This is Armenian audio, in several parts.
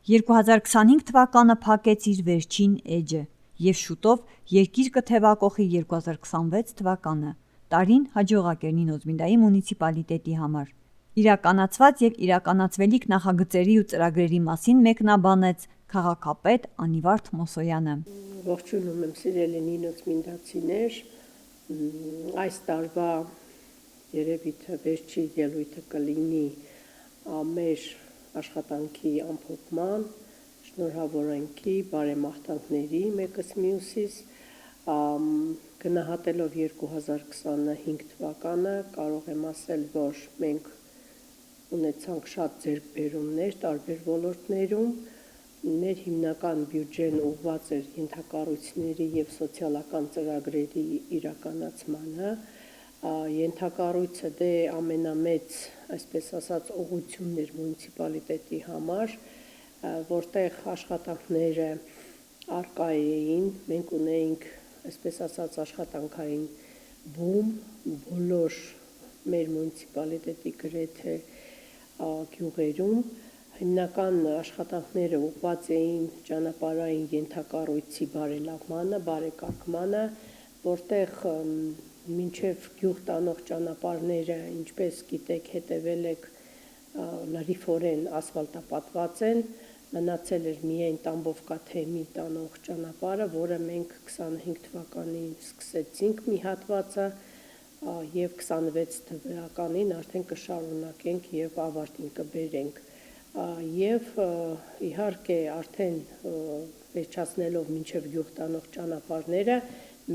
2025 թվականը փակեց իր վերջին էջը և շուտով երկիր կթևակողի 2026 թվականը, տարին հաջողակ էր Նինոզմինդայի մունիցիպալիտետի համար։ Իրականացված և իրականացվելիք նախագծերի ու ծրագրերի մասին մեկնաբանեց քաղաքապետ Անիվարդ Մոսոյանը։ Ողջունում եմ սիրելի նինոզմինդացիներ, այս տարվա երևի թե վերջի ելույթը կլինի մեր աշխատանքի ամփոփման, շնորհավորանքի, բարեմաղթանքների մեկս մյուսիս, գնահատելով 2025 թվականը կարող եմ ասել, որ մենք ունեցանք շատ ձեռքբերումներ տարբեր ոլորտներում, մեր հիմնական բյուջեն ուղղված էր ենթակառույցների և սոցիալական ծրագրերի իրականացմանը, ենթակառույցը դե ամենամեծ, այսպես ասած, ուղղությունն էր մունիցիպալիտետի համար, որտեղ աշխատանքները առկա էին, մենք ունեինք, այսպես ասած, աշխատանքային բում, բոլոր մեր մունիցիպալիտետի գրեթե գյուղերում, հիմնական աշխատանքները ուղղված էին ճանապարհային ենթակառույցի բարելավմանը, բարեկարգմանը, որտեղ մինչև գյուղ տանող ճանապարհները, ինչպես գիտեք, հետևել եք, լրիվորեն ասֆալտապատված են, մնացել էր միայն Տամբովկա-Թեմի տանող ճանապարհը, որը մենք 25 թվականին սկսեցինք մի հատվածը և 26 թվականին արդեն կշարունակենք և ավարտին կբերենք։ Եվ իհարկե արդեն վերջացնելով մինչև գյուղ տանող ճանապարհները,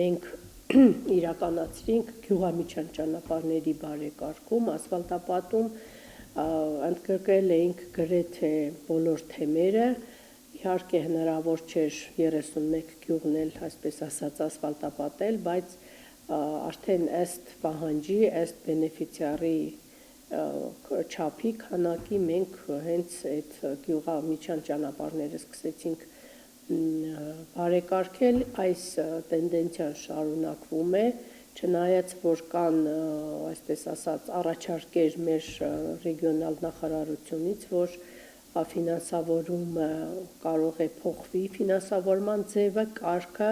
մենք իրականացրինք գյուղամիջյան ճանապարհների բարեկարգում, ասֆալտապատում, ընդգրկել էինք գրեթե բոլոր թեմերը, իհարկե հնարավոր չէր 31 գյուղն էլ, այսպես ասած, ասֆալտապատել, բայց արդեն ըստ պահանջի, ըստ բենեֆիցիարի չափի, քանակի մենք հենց այդ գյուղամիջյան ճանապարհները սկսեցինք բարեկարգել, այս տենդենցիան շարունակվում է, չնայած որ կան, այսպես ասած, առաջարկեր մեր ռեգիոնալ նախարարությունից, որ ֆինանսավորումը կարող է փոխվի, ֆինանսավորման ձևը, կարգը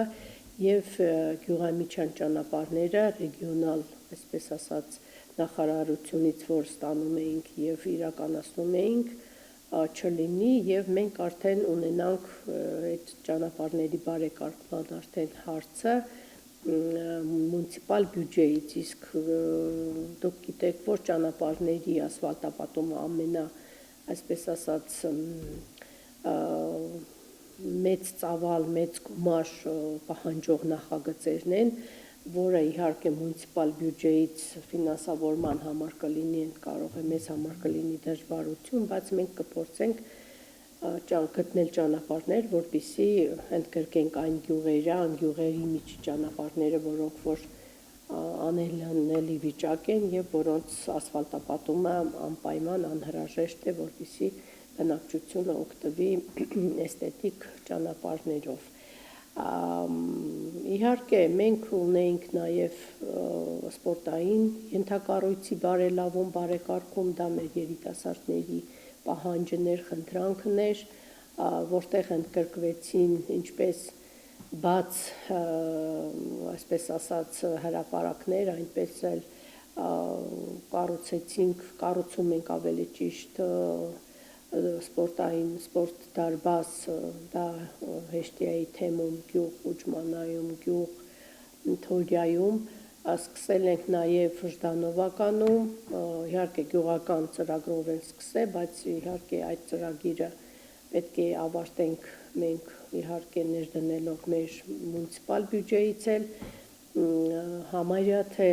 և գյուղամիջյան ճանապարհները ռեգիոնալ, այսպես ասած, նախարարությունից, որ ստանում էինք և իրականացնում էինք, չլինի և մենք արդեն ունենանք այդ ճանապարհների բարեկարգման արդեն հարցը մունիցիպալ բյուջեից, իսկ դուք գիտեք, որ ճանապարհների ասֆալտապատումը այսպես ասած, մեծ ծավալ, մեծ գումար պահանջող նախագծերն են, որը իհարկե մունիցիպալ բյուջեից ֆինանսավորման համար կլինի, կարող է մեզ համար կլինի դժվարություն, բայց մենք կփորձենք գտնել ճանապարհներ, որպեսզի ընդգրկենք այն գյուղերը, այն գյուղերի միջի ճանապարհները, որոնք որ անելանելի վիճակ են և որոնց ասֆալտապատումը անպայման անհրաժեշտ է, որպեսզի բնակչությունը օգտվի էսթետիկ ճանապարհներով։ Իհարկե մենք ունեինք նաև սպորտային ենթակառույցի բարելավում, բարեկարգում, դա մեր երիտասարդների պահանջն էր, խնդրանքն էր, որտեղ ընդգրկվեցին ինչպես բաց, այսպես ասած, հրապարակներ, այնպես էլ կառուցում ենք ավելի ճիշտ սպորտ դարբաս, դա Հեշտիայի թեմում գյուղ, Ուջմանայում գյուղ, Թորյայում, սկսել ենք նաև Ժդանովականում, իհարկե գյուղական ծրագրով են սկսել, բայց իհարկե այդ ծրագիրը պետք է ավարտենք մենք իհարկե ներդնելով մեր մունիցիպալ բյուջեից էլ, համարյա թե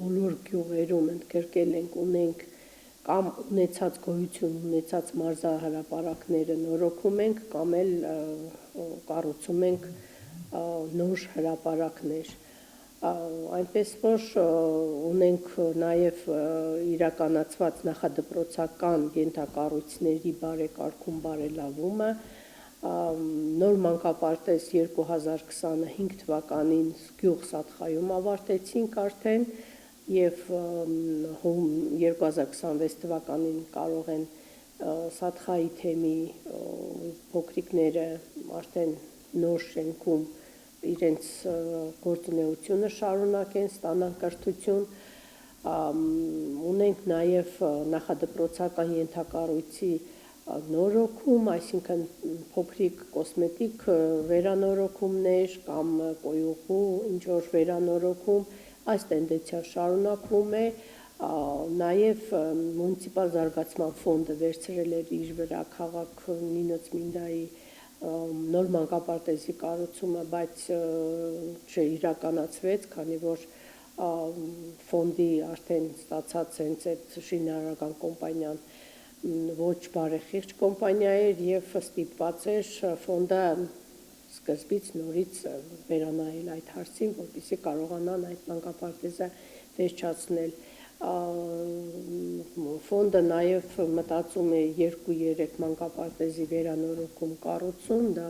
բոլոր գյուղերում ընդգրկել ենք, ունենք կամ ունեցած գոյություն ունեցած մարզահրապարակները նորոգում ենք կամ էլ կառուցում ենք նոր հրապարակներ, այնպես որ ունենք նաև իրականացված նախադպրոցական ենթակառույցների բարեկարգում, բարելավումը, նոր մանկապարտեզ 2025 թվականին գյուղ Սատխայում ավարտեցինք արդեն և 2026 թվականին կարող են Սաթխայի թեմի փոքրիկները արդեն նոր շենքում իրենց գործունեությունը շարունակեն, ստանան կրթություն, ունենք նաև նախադպրոցական ենթակառույցի նորոգում, այսինքն փոքրիկ կոսմետիկ վերանորոգումներ կամ կոյուղու ինչ-որ վերանորոգում, այս տենդենսիան շարունակվում է, նաև մունիցիպալ զարգացման ֆոնդը վերցրել էր իր վրա քաղաք Նինոց-Մինդայի նոր մանկապարտեզի կառուցումը, բայց չիրականացվեց, քանի որ ֆոնդի արդեն ստացած հենց այդ շինարարական կոմպանիան ոչ բարեխիղճ կոմպանիա էր եւ ստիպված էր ֆոնդը սկզբից նորից վերանայել այդ հարցին, որպեսզի կարողանան այդ մանկապարտեզը վերջացնել։ Ֆոնդը նաև մտածում է 2-3 մանկապարտեզի վերանորոգում կառուցում, դա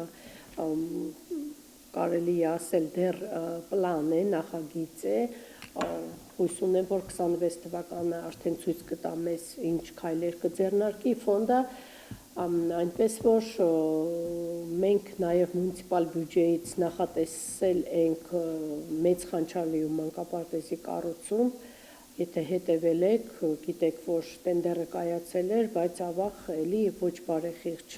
կարելի է ասել դեռ պլան է, նախագիծ է, հույս ունեմ, որ 26 թվականը արդեն ցույց կտա մեզ ինչ քայլեր կձեռնարկի ֆոնդը, այնպես որ մենք նաև մունիցիպալ բյուջեից նախատեսել ենք մեծ Խանչալիում մանկապարտեզի կառուցում, եթե հետևել եք, գիտեք, որ տենդերը կայացել էր, բայց ավաղ էլի ոչ բարեխիղճ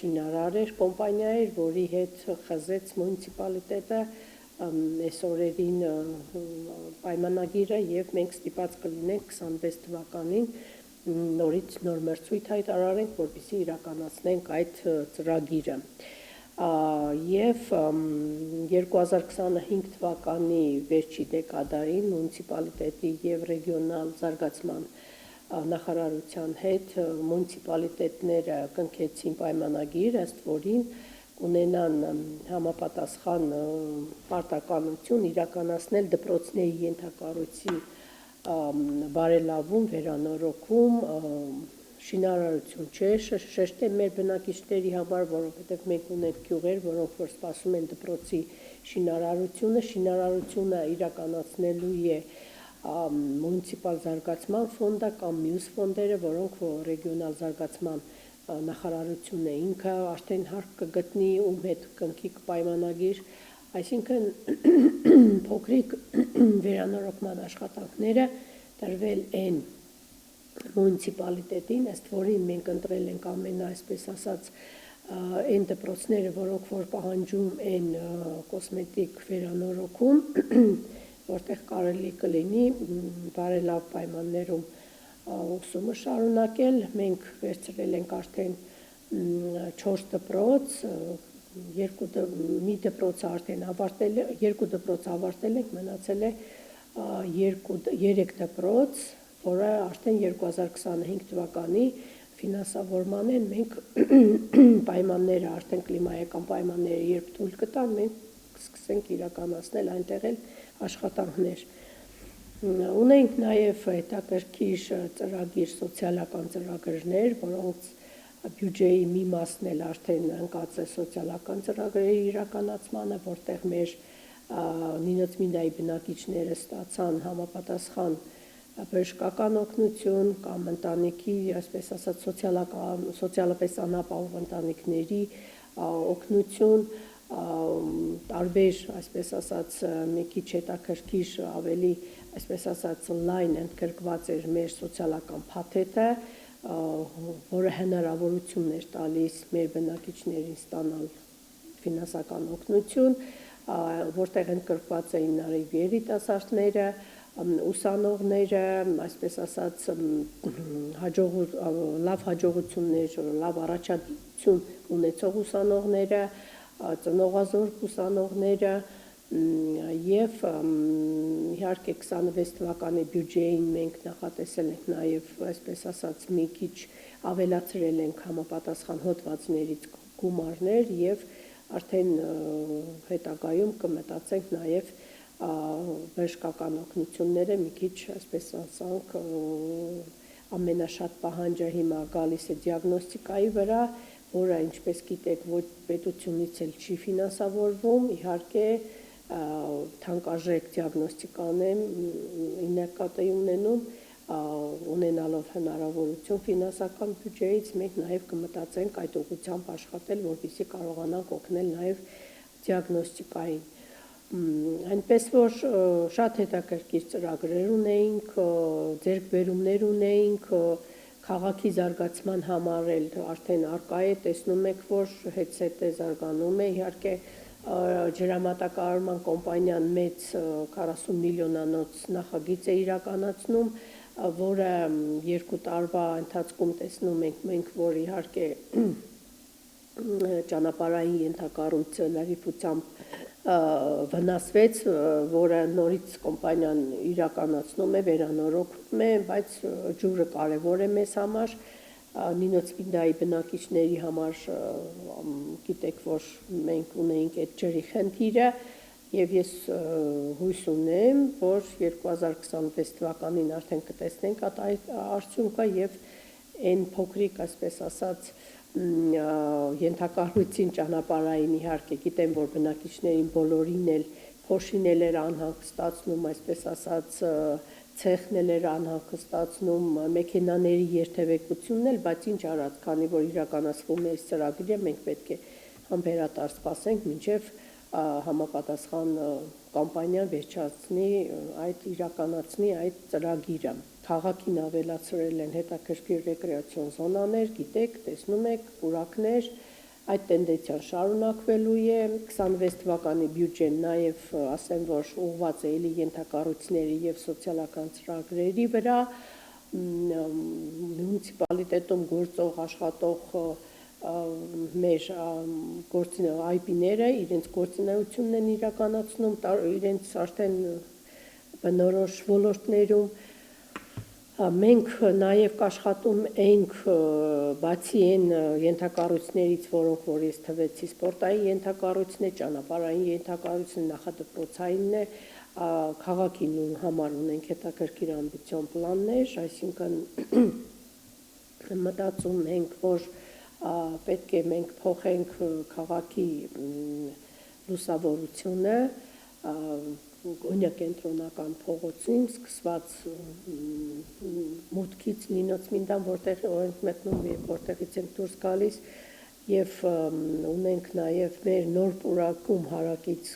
շինարար էր, կոմպանիա էր, որի հետ խզեց մունիցիպալիտետը այս օրերին պայմանագիրը եւ մենք ստիպված կլինենք 26 թվականին նորից նոր մրցույթ հայտարարենք, որպեսզի իրականացնենք այդ ծրագիրը։ Եվ 2025 թվականի վերջի դեկադային մունիցիպալիտետի եւ ռեգիոնալ զարգացման նախարարության հետ մունիցիպալիտետները կնքեցին պայմանագիր, ըստ որին կունենան համապատասխան պարտականություն իրականացնել դպրոցների ենթակառույցի բարելավում, վերանորոգում, շինարարություն չէ, շեշտեմ մեր բնակիչների համար, որովհետև մենք ունենք գյուղեր, որոնք որ սպասում են դպրոցի շինարարությունը իրականացնելու է մունիցիպալ զարգացման ֆոնդը կամ մյուս ֆոնդերը, որոնք ռեգիոնալ զարգացման նախարարությունն է ինքը արդեն հարկ կգտնի ում հետ կնքի պայմանագիր, այսինքն փոքրիկ վերանորոգման աշխատանքները տրվել են մունիցիպալիտետին, ըստ որին մենք ընտրել ենք ամենա, այսպես ասած, այն դպրոցները, որոնք որ պահանջում են կոսմետիկ վերանորոգում, որտեղ կարելի կլինի բարելավ պայմաններում ուսումը շարունակել, մենք վերցրել ենք արդեն 4 դպրոց, մի դպրոցը արդեն ավարտել, 2 դպրոց ավարտել ենք, մնացել է 3 դպրոց, որը արդեն 2025 թվականի ֆինանսավորման են, մենք պայմանները, արդեն կլիմայական պայմանները երբ թույլ կտան, մենք սկսենք իրականացնել այնտեղ էլ աշխատանքներ։ Ունենք նաև հետաքրքիր ծրագիր, սոցիալական ծրագրեր, որոնց բյուջեի մի մասն էլ արդեն ընկած է սոցիալական ծրագրերի իրականացմանը, որտեղ մեր Նինոց-Մինդայի բնակիչները ստացան համապատասխան բժշկական օգնություն կամ ընտանիքի, այսպես ասած, սոցիալապես անապահով ընտանիքների օգնություն, տարբեր, այսպես ասած, մի քիչ հետաքրքիր ավելի, այսպես ասած, լայն ընդգրկված էր մեր սոցիալական փաթեթը, որը հնարավորություն էր տալիս մեր բնակիչներին ստանալ ֆինանսական օգնություն, որտեղ ընդգրկված էին նաև երիտասարդները, ուսանողները, այսպես ասած, լավ հաջողություններ, լավ առաջադիմություն ունեցող ուսանողները, ծնողազորկ ուսանողները եւ իհարկե 26 թվականի բյուջեին մենք նախատեսել ենք նաև, այսպես ասած, մի քիչ ավելացրել ենք համապատասխան հոդվածներից գումարներ եւ արդեն հետագայում կմտածենք նաև բժշկական օգնությունները մի քիչ, այսպես ասանք, ամենաշատ պահանջը հիմա գալիս է դիագնոստիկայի վրա, որը, ինչպես գիտեք, ոչ պետությունից էլ չի ֆինանսավորվում, իհարկե թանկարժեք դիագնոստիկան է նկատի ունենում, ունենալով հնարավորություն ֆինանսական բյուջեից մենք նաև կմտածենք այդ ուղղությամբ աշխատել, որպեսզի կարողանանք օգնել նաև դիագնոստիկային։ Այնպես որ շատ հետաքրքիր ծրագրեր ունեինք, ձեռքբերումներ ունեինք, քաղաքի զարգացման համար էլ արդեն արկա է, տեսնում եք, որ հետ-սետ է զարգանում է, իհարկե ջրամատակարարման կոմպանիան մեծ 40 միլիոնանոց նախագիծ է իրականացնում, որը 2 տարվա ընթացքում տեսնում ենք մենք, որ իհարկե ճանապարհային ենթակառույցը լրիվությամբ վնասվեց, որը նորից կոմպանիան իրականացնում է, վերանորոգում է, բայց ջուրը կարևոր է մեզ համար, Նինոց-Պինդայի բնակիչների համար գիտեք, որ մենք ունեինք այդ ջրի խնդիրը եւ ես հույս ունեմ, որ 2026 թվականին արդեն կտեսնենք այդ արդյունքը եւ այն փոքրիկ, այսպես ասած, ենթակառույցին ճանապարհային իհարկե գիտեմ, որ բնակիչներին բոլորին էլ փոշինել էր անհանգստացնում, այսպես ասած, ցեխն էր անհանգստացնում, մեքենաների երթևեկությունն էլ, բայց ինչ արած, քանի որ իրականացվում է այս ծրագիրը, մենք պետք է համբերատար սպասենք, մինչև համապատասխան կամպանիան վերջացնի իրականացնի այդ ծրագիրը։ Քաղաքին ավելացրել են հետաքրքիր ռեկրեացիոն զոնաներ, գիտեք, տեսնում եք, պուրակներ, այդ տենդենսիան շարունակվելու է, 26 թվականի բյուջեն նաև ասեմ, որ ուղղված է էլի ենթակառույցների եւ սոցիալական ծրագրերի վրա, մունիցիպալիտետում գործող աշխատող մեր IP-ները իրենց գործունեությունն են իրականացնում, իրենց արդեն բնորոշ ոլորտներում մենք նաև կաշխատում ենք բացի այն ենթակառույցներից, որոնք որ ես թվեցի, սպորտային ենթակառույցն է, ճանապարհային ենթակառույցն է, նախադպրոցայինն է, քաղաքին համար ունենք հետաքրքիր ամբիցիոն պլաններ, այսինքն մտածում ենք, որ պետք է մենք փոխենք քաղաքի լուսավորությունը, Գոնյա կենտրոնական փողոցին, սկսված մուտքից Նինոց-Պինդան, որտեղ ենք մտնում եւ որտեղից ենք դուրս գալիս, եւ ունենք նաեւ մեր նոր պուրակում հարակից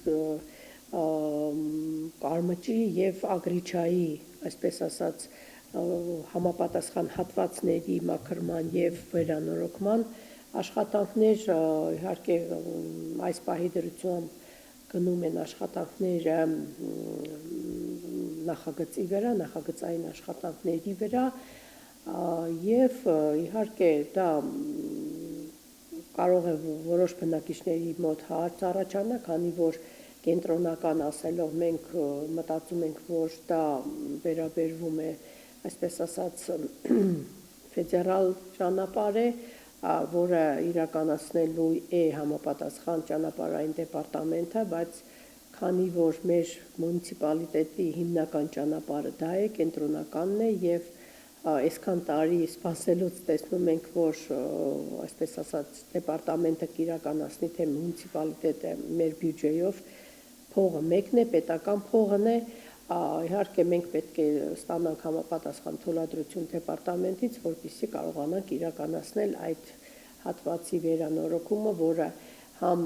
Կարմճի եւ Ագրիչայի, այսպես ասած, համապատասխան հատվածների մաքրման եւ վերանորոգման աշխատանքներ, իհարկե այս պահի դրությամբ գնում են աշխատանքները նախագծի վրա, նախագծային աշխատանքների վրա եւ իհարկե դա կարող է որոշ բնակիչների մոտ հարց առաջանա, քանի որ կենտրոնական ասելով մենք մտածում ենք, որ դա վերաբերվում է, այսպես ասած, ֆեդերալ ճանապարհ է, որը իրականացնելու է համապատասխան ճանապարհային դեպարտամենտը, բայց քանի որ մեր մունիցիպալիտետի հիմնական ճանապարհը դա է, կենտրոնականն է եւ այսքան տարի սպասելուց տեսնում ենք, որ այսպես ասած դեպարտամենտը կիրականացնի թե մունիցիպալիտետը մեր բյուջեով փողը մեկն է, պետական փողն է, իհարկե մենք պետք է ստանանք համապատասխան թույլատրություն դեպարտամենտից, որպեսզի կարողանանք իրականացնել այդ հատվածի վերանորոգումը, որը համ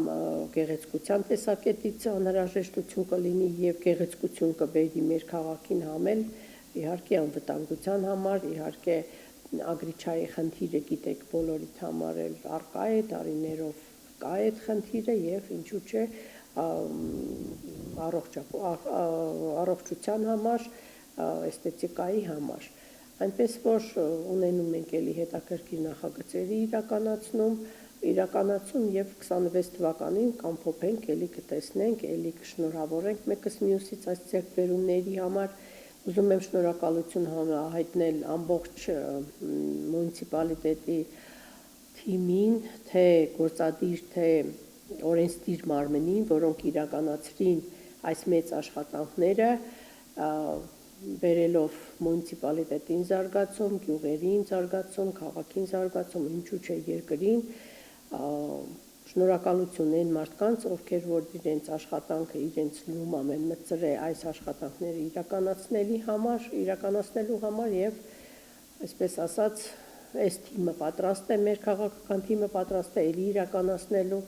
գեղեցկության տեսակետից անհրաժեշտություն կլինի եւ գեղեցկություն կբերի մեր քաղաքին, համ էլ իհարկե անվտանգության համար, իհարկե Ագրիչայի խնդիրը գիտեք բոլորիդ համար էլ արկա է, տարիներով կա այդ խնդիրը եւ ինչու՞ չէ առողջության համար, էսթետիկայի համար։ Այնպես որ ունենում ենք էլի հետաքրքիր նախագծերի իրականացում եւ 26 թվականին կամփոփենք, էլի կտեսնենք, էլի կշնորհավորենք մեկս մյուսից այս ձեռքբերումների համար։ Ուզում եմ շնորհակալություն հայտնել ամբողջ մունիցիպալիտետի թիմին, թե գործադիր, թե օրենսդիր մարմնին, որոնք իրականացրին այս մեծ աշխատանքները, բերելով մունիցիպալիտետին զարգացում, գյուղերին զարգացում, քաղաքին զարգացում, ինչու՞ չէ երկրին, Շնորհակալություն այն մարդկանց, ովքեր որ իրենց աշխատանքը իրենց լումամ են մտցրել այս աշխատանքները իրականացնելու համար եւ այսպես ասած այս թիմը պատրաստ է, մեր քաղաքական թիմը պատրաստ է էլի իրականացնելու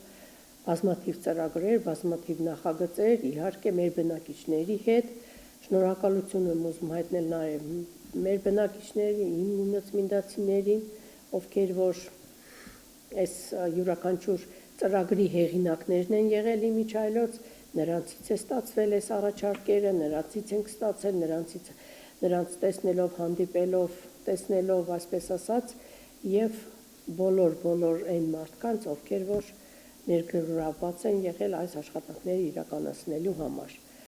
բազմաթիվ ծրագրեր, բազմաթիվ նախագծեր, իհարկե մեր բնակիչների հետ։ Շնորհակալություն եմ ուզում հայտնել նաեւ մեր բնակիչներին, իմ ծննդացիներին, ովքեր որ այս յուրաքանչյուր ծրագրի հեղինակներն են եղել իմիջայլոց, նրանցից է ստացվել այս առաջարկերը, նրանցից ենք ստացել, նրանց տեսնելով, հանդիպելով, տեսնելով, այսպես ասած, եւ բոլոր այն մարդկանց, ովքեր որ ներգրավված են եղել այս աշխատանքները իրականացնելու համար։